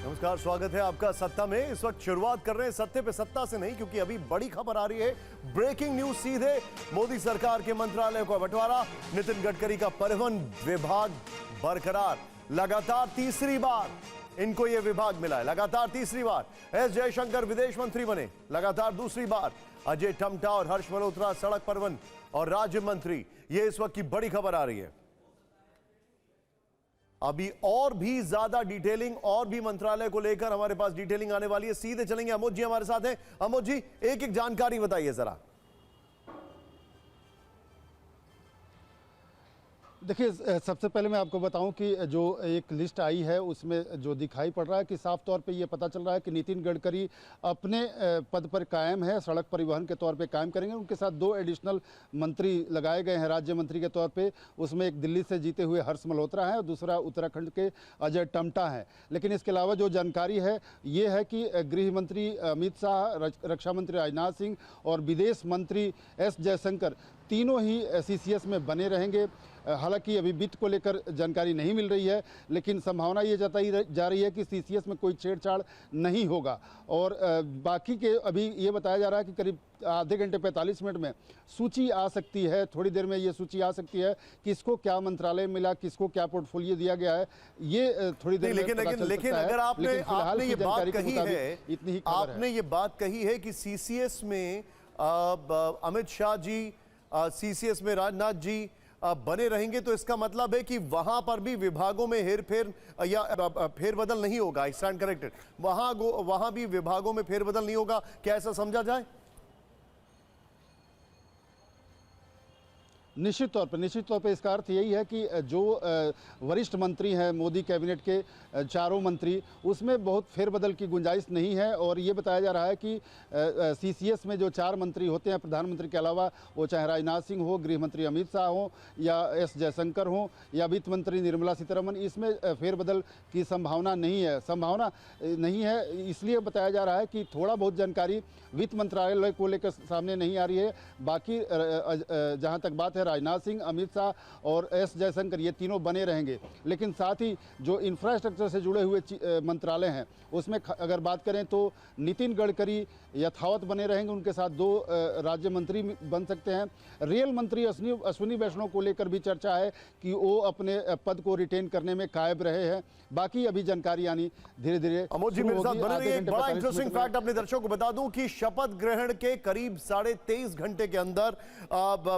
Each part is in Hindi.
नमस्कार, स्वागत है आपका सत्ता में। इस वक्त शुरुआत कर रहे हैं सत्ते पे सत्ता से नहीं, क्योंकि अभी बड़ी खबर आ रही है, ब्रेकिंग न्यूज सीधे। मोदी सरकार के मंत्रालय का बंटवारा, नितिन गडकरी का परिवहन विभाग बरकरार। लगातार तीसरी बार इनको यह विभाग मिला है, लगातार तीसरी बार। एस जयशंकर विदेश मंत्री बने, लगातार दूसरी बार। अजय टम्टा और हर्ष मल्होत्रा सड़क परिवहन और राज्य मंत्री। यह इस वक्त की बड़ी खबर आ रही है। अभी और भी ज्यादा डिटेलिंग और भी मंत्रालय को लेकर हमारे पास डिटेलिंग आने वाली है। सीधे चलेंगे, अमोद जी हमारे साथ हैं। अमोद जी, एक एक जानकारी बताइए जरा। देखिए, सबसे पहले मैं आपको बताऊं कि जो एक लिस्ट आई है उसमें जो दिखाई पड़ रहा है कि साफ तौर पे ये पता चल रहा है कि नितिन गडकरी अपने पद पर कायम है, सड़क परिवहन के तौर पे कायम करेंगे। उनके साथ दो एडिशनल मंत्री लगाए गए हैं राज्य मंत्री के तौर पे। उसमें एक दिल्ली से जीते हुए हर्ष मल्होत्रा है और दूसरा उत्तराखंड के अजय टम्टा है। लेकिन इसके अलावा जो जानकारी है ये है कि गृह मंत्री अमित शाह, रक्षा मंत्री राजनाथ सिंह और विदेश मंत्री एस जयशंकर तीनों ही सीसीएस में बने रहेंगे। हालांकि अभी वित्त को लेकर जानकारी नहीं मिल रही है, लेकिन संभावना ये जताई जा रही है कि सीसीएस में कोई छेड़छाड़ नहीं होगा। और बाकी के अभी ये बताया जा रहा है कि करीब आधे घंटे 45 मिनट में सूची आ सकती है। थोड़ी देर में ये सूची आ सकती है, किसको क्या मंत्रालय मिला, किसको क्या पोर्टफोलियो दिया गया है, ये थोड़ी देर में पता चल सकता है। लेकिन अगर आपने ये बात कही है, इतनी ही आपने ये बात कही है कि सीसीएस में अमित शाह जी, सीसीएस में राजनाथ जी बने रहेंगे, तो इसका मतलब है कि वहां पर भी विभागों में हेरफेर या फेरबदल नहीं होगा। आई स्टैंड करेक्टेड, वहां भी विभागों में फेरबदल नहीं होगा। क्या ऐसा समझा जाए? निश्चित तौर पे इसका अर्थ यही है कि जो वरिष्ठ मंत्री हैं मोदी कैबिनेट के चारों मंत्री, उसमें बहुत फेरबदल की गुंजाइश नहीं है। और ये बताया जा रहा है कि सीसीएस में जो चार मंत्री होते हैं प्रधानमंत्री के अलावा, वो चाहे राजनाथ सिंह हो, गृह मंत्री अमित शाह हो, या एस जयशंकर हो, या वित्त मंत्री निर्मला सीतारमण, इसमें फेरबदल की संभावना नहीं है। इसलिए बताया जा रहा है कि थोड़ा बहुत जानकारी वित्त मंत्रालय को लेकर सामने नहीं आ रही है। बाकी जहाँ तक बात है, राजनाथ सिंह, अमित शाह और एस जयशंकर ये तीनों बने रहेंगे। लेकिन साथ ही जो इंफ्रास्ट्रक्चर से जुड़े हुए मंत्रालय हैं उसमें अगर बात करें तो नितिन गडकरी यथावत बने रहेंगे, उनके साथ दो राज्य मंत्री बन सकते हैं। रेल मंत्री अश्विनी वैष्णव को लेकर भी चर्चा है कि वो अपने पद को रिटेन करने में कायम रहे हैं। बाकी अभी जानकारी आनी धीरे धीरे। अमोद जी मेरे साथ बने रहिए। एक बड़ा इंटरेस्टिंग फैक्ट अपने दर्शकों को बता दूं कि शपथ ग्रहण के करीब 23.5 घंटे के अंदर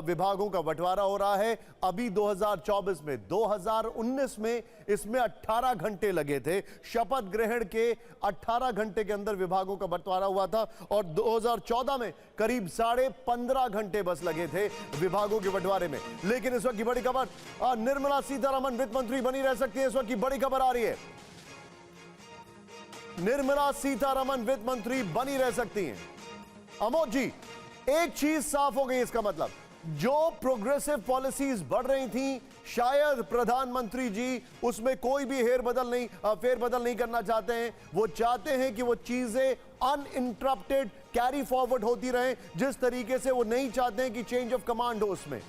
विभागों का बंटवारा हो रहा है। अभी 2024 में, 2019 में इसमें 18 घंटे लगे थे। शपथ ग्रहण के 18 घंटे के अंदर विभागों का बंटवारा हुआ था और 2014 में करीब 15.5 घंटे बस लगे थे विभागों के बंटवारे में। लेकिन इस वक्त की बड़ी खबर, निर्मला सीतारमण वित्त मंत्री बनी रह सकती है। इस वक्त की बड़ी खबर आ रही है, निर्मला सीतारमण वित्त मंत्री बनी रह सकती हैं। अमोद जी, एक चीज साफ हो गई, इसका मतलब जो प्रोग्रेसिव पॉलिसीज बढ़ रही थी, शायद प्रधानमंत्री जी उसमें कोई भी फेरबदल नहीं करना चाहते हैं। वो चाहते हैं कि वो चीजें अनइंटरप्टेड कैरी फॉरवर्ड होती रहें, जिस तरीके से वो नहीं चाहते हैं कि चेंज ऑफ कमांड हो उसमें।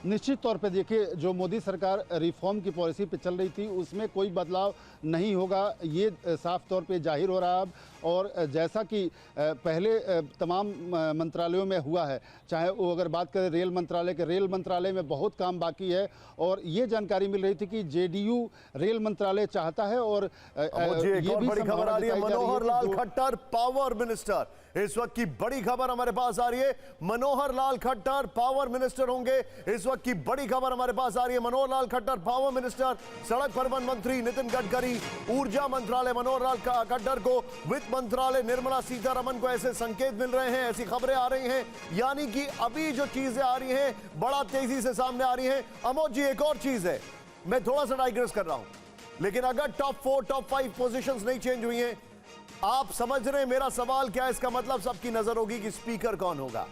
निश्चित तौर पे देखिए, जो मोदी सरकार रिफॉर्म की पॉलिसी पे चल रही थी उसमें कोई बदलाव नहीं होगा, ये साफ तौर पे जाहिर हो रहा है अब। और जैसा कि पहले तमाम मंत्रालयों में हुआ है, चाहे वो अगर बात करें रेल मंत्रालय में बहुत काम बाकी है। और ये जानकारी मिल रही थी कि जेडीयू रेल मंत्रालय चाहता है। और ये भी बड़ी खबर आ रही है, मनोहर लाल खट्टर पावर मिनिस्टर। इस वक्त की बड़ी खबर हमारे पास आ रही है, मनोहर लाल खट्टर पावर मिनिस्टर होंगे। इस वक्त की बड़ी खबर हमारे पास आ रही है, मनोहर लाल खट्टर पावर मिनिस्टर। सड़क परिवहन मंत्री नितिन गडकरी, ऊर्जा मंत्रालय मनोहर लाल खट्टर को, वित्त मंत्रालय निर्मला सीतारमण को ऐसे संकेत मिल रहे हैं, ऐसी खबरें आ रही हैं। यानी कि अभी जो चीजें आ रही हैं बड़ा तेजी से सामने आ रही हैं। अमोद जी, एक और चीज है, मैं थोड़ा सा डाइग्रेस कर रहा हूं, लेकिन अगर टॉप 4 टॉप 5 पोजीशंस नहीं चेंज हुई हैं, आप समझ रहे हैं मेरा सवाल क्या है? इसका मतलब सबकी नजर होगी कि स्पीकर कौन होगा।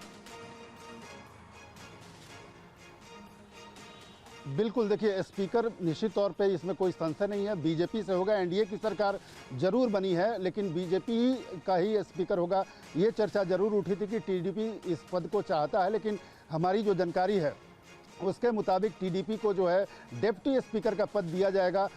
बिल्कुल, देखिए स्पीकर निश्चित तौर पे इसमें कोई संशय नहीं है, बीजेपी से होगा। एनडीए की सरकार जरूर बनी है, लेकिन बीजेपी का ही स्पीकर होगा। ये चर्चा जरूर उठी थी कि टीडीपी इस पद को चाहता है, लेकिन हमारी जो जानकारी है उसके मुताबिक टीडीपी को जो है डिप्टी स्पीकर का पद दिया जाएगा।